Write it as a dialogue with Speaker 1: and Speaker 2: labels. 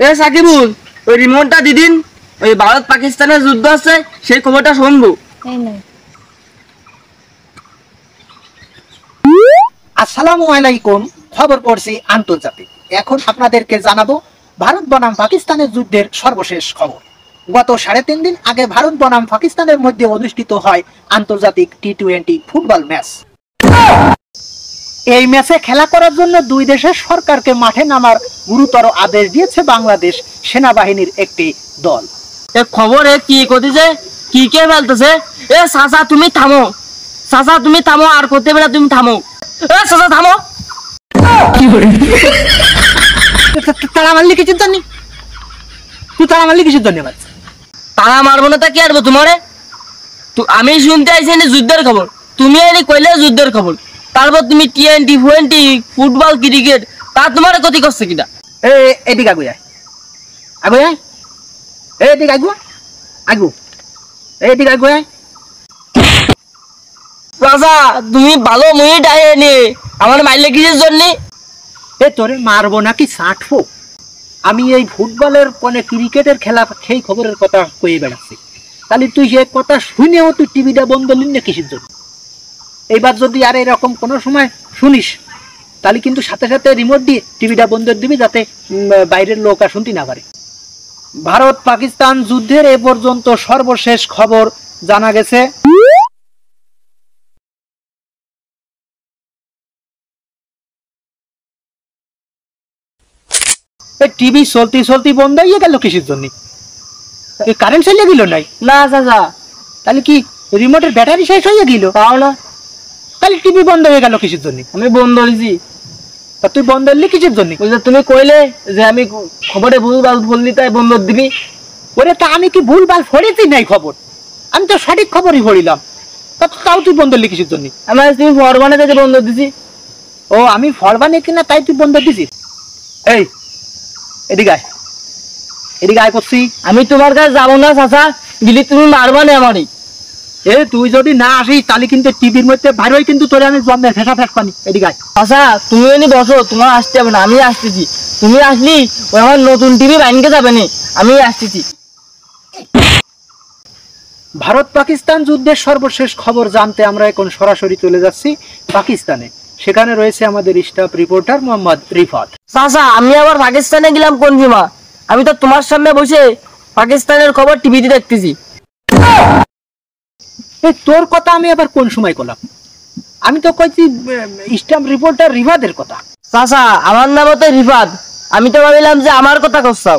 Speaker 1: এ সাকিবুল, ওই রিমোটটা দিদিন, ওই ভারত পাকিস্তানের যুদ্ধ আছে সেই খবরটা শুনবো।
Speaker 2: আসসালামু আলাইকুম। খবর পড়ছি আন্তর্জাতিক। এখন আপনাদেরকে জানাবো ভারত বনাম পাকিস্তানের যুদ্ধের সর্বশেষ খবর। গত 3.5 দিন আগে ভারত বনাম পাকিস্তানের মধ্যে অনুষ্ঠিত হয় আন্তর্জাতিক টি-20 ফুটবল ম্যাচ। এই ম্যাচে খেলা করার জন্য দুই দেশের সরকারকে মাঠে নামার গুরুতর আদেশ দিয়েছে বাংলাদেশ সেনাবাহিনীর একটি দল।
Speaker 1: এ খবরে কি করতেছে, কি কে বলতেছে? এ চাচা তুমি থামো, চাচা তুমি থামো, আর করতে বেলা তুমি থামো। এ চাচা থামো।
Speaker 2: তারা মারলি কিছুর জন্য? তুই তারা মারলি কিছুর জন্য?
Speaker 1: তারা মারবো না তা কি আরবো তোমারে? আমি শুনতে আইছি যুদ্ধের খবর, তুমি এনে কইলে যুদ্ধের খবর, তারপর তুমি টি-20 ফুটবল ক্রিকেট, তা তোমার ক্ষতি করছে কিনা?
Speaker 2: এদিকে আগুয়া আগুয়া এদিকে আগু আগু এদিকে আগুয়া।
Speaker 1: চাচা তুমি ভালো মুই ডায়ে নে, আমার মাইলে কিসের জন্য?
Speaker 2: তোরে মারবো নাকি ছাঁটবো? আমি এই ফুটবলের মানে ক্রিকেটের খেলা সেই খবরের কথা কয়ে বেড়াচ্ছি, তাহলে তুই সে কথা শুনেও তুই টিভিটা বন্ধ করলি না কিসের জন্য? এইবার যদি আর এরকম কোনো সময় শুনিস তাহলে কিন্তু সাথে সাথে রিমোট দিয়ে টিভিটা বন্ধ করে দিবি, যাতে বাইরের লোক আর শুনতে না পারে। ভারত পাকিস্তান যুদ্ধের এ পর্যন্ত সর্বশেষ খবর জানা গেছে টিভি চলতে চলতে বন্ধ হয়ে গেল কিসের জন্য? কারেন্ট চলে গেল নাই?
Speaker 1: না চাচা।
Speaker 2: তাহলে কি রিমোটের ব্যাটারি শেষ হয়ে গেল?
Speaker 1: তাও না।
Speaker 2: তাহলে টিভি বন্ধ হয়ে গেল কিসের জন্য?
Speaker 1: আমি বন্ধ দিছি।
Speaker 2: তা তুই বন্ধ করলি কিসের জন্য?
Speaker 1: তুমি কইলে যে আমি খবরে ভুলভাল বললি তাই বন্ধ দিবি।
Speaker 2: ওরে তা আমি কি ভুলভাল পড়েছি নাই খবর? আমি তো সঠিক খবরই পড়িলাম, তাও তুই বন্ধ করলি কিসের জন্য?
Speaker 1: আমার তুমি ফরমানে থেকে বন্ধ দিছি।
Speaker 2: ও আমি ফরমানে কিনা তাই তুই বন্ধ দিছিস? এই এদিকে আয়, এদিকে আয় করছি।
Speaker 1: আমি তোমার কাছে যাবো না চাচা, দিলি তুমি মারবা না আমারই।
Speaker 2: তুই যদি না আসিস তাহলে কিন্তু টিভির মধ্যে বাইরে হয়ে কিন্তু তোরে আমি জন্মের ফেসা ফেস পানি। এদিকে আয়।
Speaker 1: চাচা তুমি এনে বসো, তোমার আসতে হবে না, আমি আসতেছি। তুমি আসলি ওই আমার নতুন টিভি বাইনকে যাবে না, আমি আসতেছি।
Speaker 2: ভারত পাকিস্তান যুদ্ধের সর্বশেষ খবর জানতে আমরা এখন সরাসরি চলে যাচ্ছি পাকিস্তানে। সেখানে রয়েছে আমাদের স্টাফ রিপোর্টার মোহাম্মদ রিফাত।
Speaker 1: চাচা আমি আবার পাকিস্তানে গেলাম কোন সীমা? আমি তো তোমার সামনে বসে পাকিস্তানের খবর টিভিতে দেখতেছি।
Speaker 2: তোর কথা আমি আবার কোন সময় করলাম? আমি তো কইছি স্টাফ রিপোর্টার রিফাতের কথা।
Speaker 1: চাচা আমার নাম তো রিফাত, আমি তো ভাবিলাম যে আমার কথা করছাও।